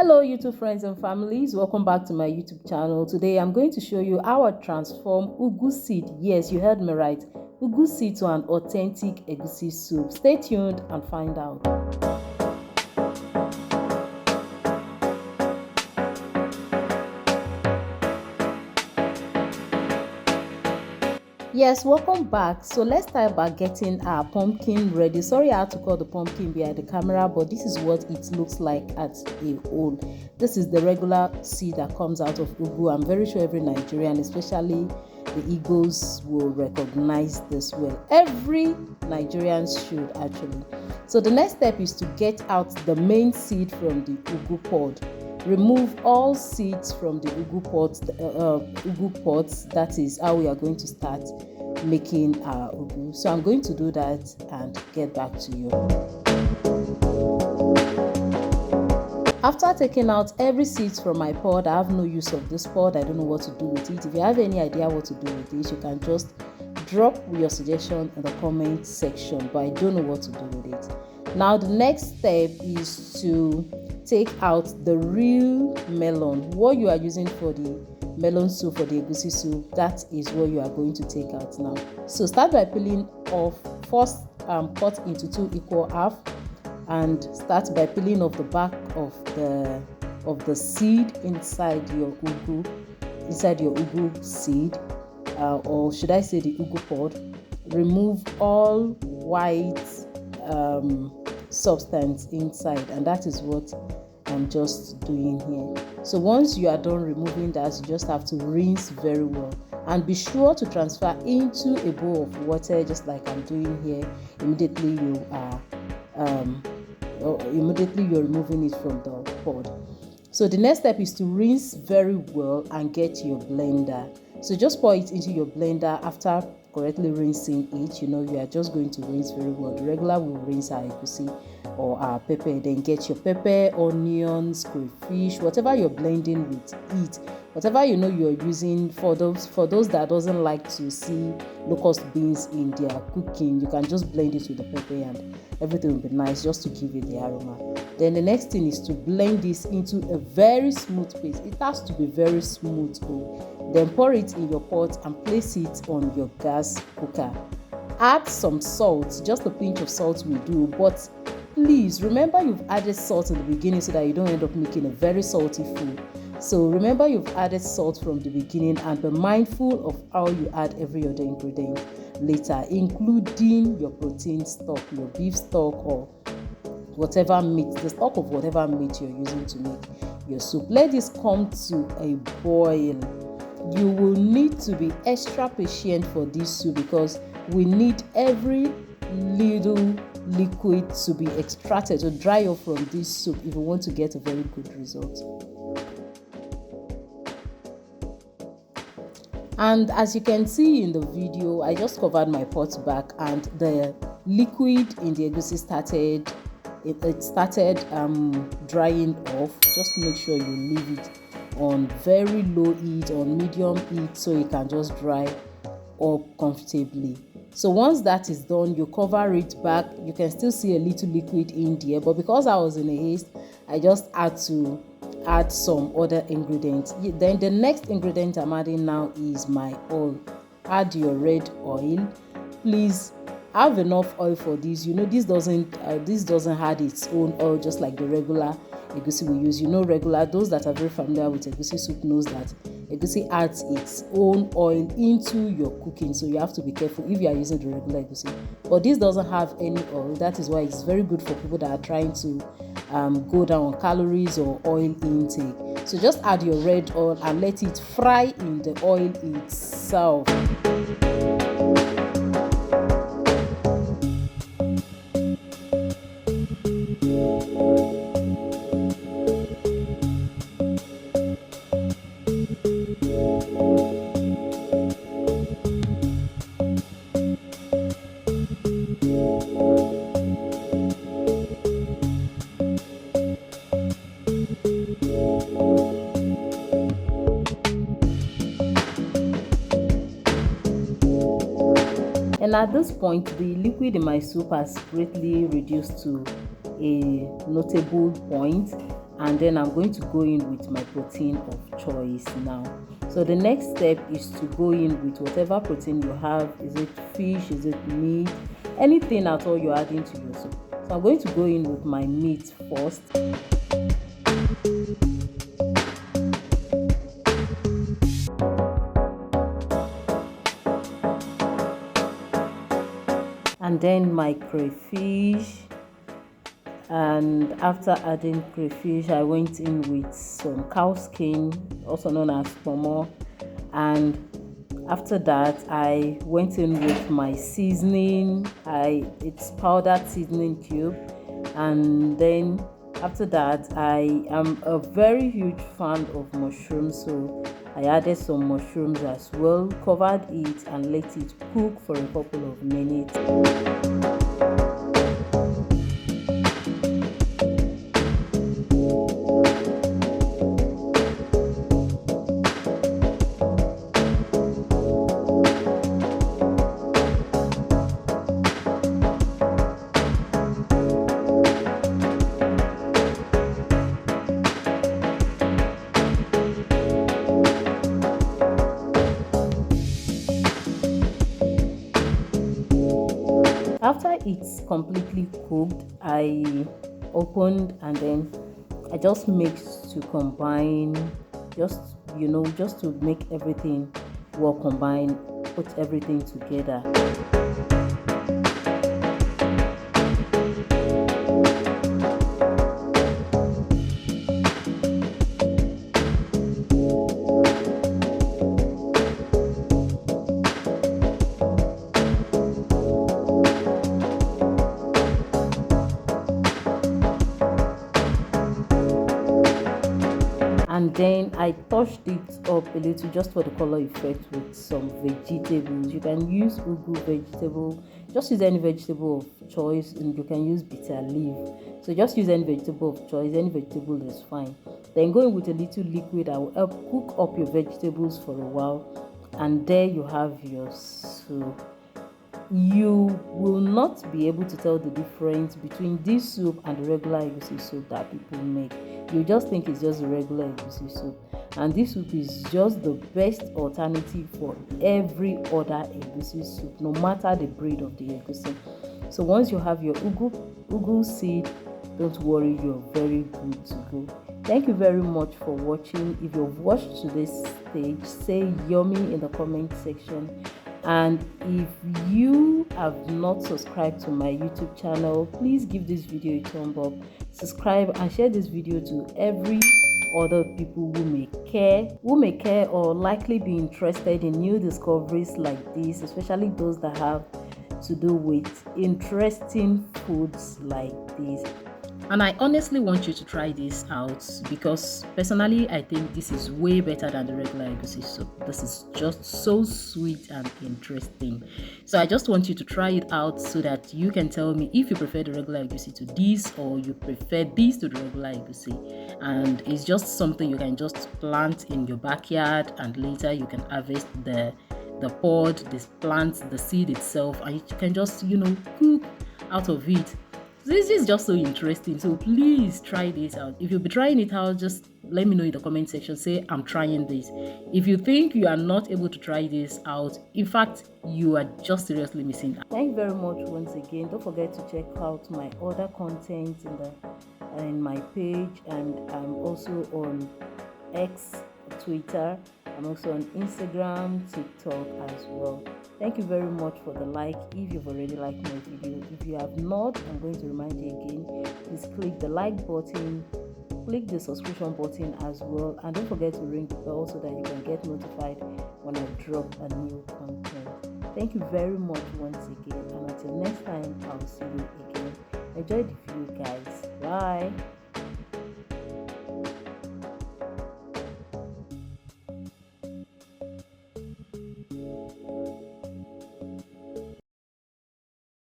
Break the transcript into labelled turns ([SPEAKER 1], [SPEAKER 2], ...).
[SPEAKER 1] Hello YouTube friends and families, welcome back to my YouTube channel. Today I'm going to show you how I transform Ugwu seed, yes you heard me right, Ugwu seed to an authentic egusi soup. Stay tuned and find out. Yes, welcome back. So let's start by getting our pumpkin ready. Sorry I had to call the pumpkin behind the camera, but this is what it looks like at a whole. This is the regular seed that comes out of Ugwu. I'm very sure every Nigerian, especially the Igbos, will recognize this well. Every Nigerian should actually. So the next step is to get out the main seed from the Ugwu pod. Remove all seeds from the Ugwu pots. That is how we are going to start making our Ugwu. So I'm going to do that and get back to you. After taking out every seed from my pod, I have no use of this pod. I don't know what to do with it. If you have any idea what to do with this, you can just drop your suggestion in the comment section, but I don't know what to do with it. Now the next step is to take out the real melon. What you are using for the melon soup, for the egusi soup, that is what you are going to take out now. So start by peeling off. First cut into 2 equal half and start by peeling off the back of the seed inside your Ugwu seed, or should I say the Ugwu pod. Remove all white substance inside, and that is what I'm just doing here. So once you are done removing that, you just have to rinse very well and be sure to transfer into a bowl of water, just like I'm doing here. Immediately you're removing it from the pod. So the next step is to rinse very well and get your blender. So just pour it into your blender after correctly rinsing it. You are just going to rinse very well. The regular will rinse our egusi or our pepper. Then get your pepper, onions, crayfish, whatever you're blending with it. Whatever you're using. For those that doesn't like to see locust beans in their cooking, you can just blend it with the pepper and everything will be nice, just to give it the aroma. Then the next thing is to blend this into a very smooth paste. It has to be very smooth. Then pour it in your pot and place it on your gas cooker. Add some salt, just a pinch of salt will do, but please remember you've added salt in the beginning so that you don't end up making a very salty food. So remember you've added salt from the beginning and be mindful of how you add every other ingredient later, including your protein stock, your beef stock, or whatever meat, the stock of whatever meat you're using to make your soup. Let this come to a boil. You will need to be extra patient for this soup because we need every little liquid to be extracted, to dry off from this soup if we want to get a very good result. And as you can see in the video, I just covered my pot back and the liquid in the egusi started drying off. Just make sure you leave it on very low heat, on medium heat, so it can just dry up comfortably. So once that is done, you cover it back. You can still see a little liquid in there, but because I was in a haste, I just had to add some other ingredients. Then the next ingredient I'm adding now is my oil. Add your red oil. Please have enough oil for this. This doesn't have its own oil, just like the regular egusi we use. Regular, those that are very familiar with egusi soup knows that egusi adds its own oil into your cooking, so you have to be careful if you are using the regular egusi. But this doesn't have any oil. That is why it's very good for people that are trying to go down on calories or oil intake. So just add your red oil and let it fry in the oil itself. And at this point, the liquid in my soup has greatly reduced to a notable point. and then I'm going to go in with my protein of choice now. So the next step is to go in with whatever protein you have. Is it fish, is it meat, anything at all you're adding to your soup. So I'm going to go in with my meat first. And then my crayfish, and after adding crayfish I went in with some cowskin, also known as Ponmo, and after that I went in with my seasoning. It's powdered seasoning cube, and then after that I am a very huge fan of mushrooms, so I added some mushrooms as well, covered it and let it cook for a couple of minutes. After it's completely cooked, I opened and then I just mixed to combine, just to make everything well combined, put everything together. And then I touched it up a little just for the color effect with some vegetables. You can use Ugwu vegetable, just use any vegetable of choice, and you can use bitter leaf. So just use any vegetable of choice, any vegetable is fine. Then go in with a little liquid that will help cook up your vegetables for a while, and there you have your soup. You will not be able to tell the difference between this soup and the regular egusi soup that people make. You just think it's just a regular egusi soup, and this soup is just the best alternative for every other egusi soup, no matter the breed of the egusi. So once you have your ugu seed, don't worry, you're very good to go. Thank you very much for watching. If you've watched to this stage, say yummy in the comment section. And if you have not subscribed to my YouTube channel, please give this video a thumb up, subscribe and share this video to every other people who may care or likely be interested in new discoveries like this, especially those that have to do with interesting foods like this. And I honestly want you to try this out, because personally I think this is way better than the regular egusi soup. This is just so sweet and interesting. So I just want you to try it out so that you can tell me if you prefer the regular egusi to this, or you prefer this to the regular egusi. And it's just something you can just plant in your backyard, and later you can harvest the pod, this plant, the seed itself, and you can just cook out of it. This is just so interesting, so please try this out. If you'll be trying it out, just let me know in the comment section. Say I'm trying this. If you think you are not able to try this out, in fact you are just seriously missing out. Thank you very much once again. Don't forget to check out my other content in my page, and I'm also on X, Twitter. I'm also on Instagram, TikTok as well. Thank you very much for the like if you've already liked my video. If you have not, I'm going to remind you again, please click the like button, click the subscription button as well, and don't forget to ring the bell so that you can get notified when I drop a new content. Thank you very much once again, and until next time, I'll see you again. Enjoy the video, guys. Bye.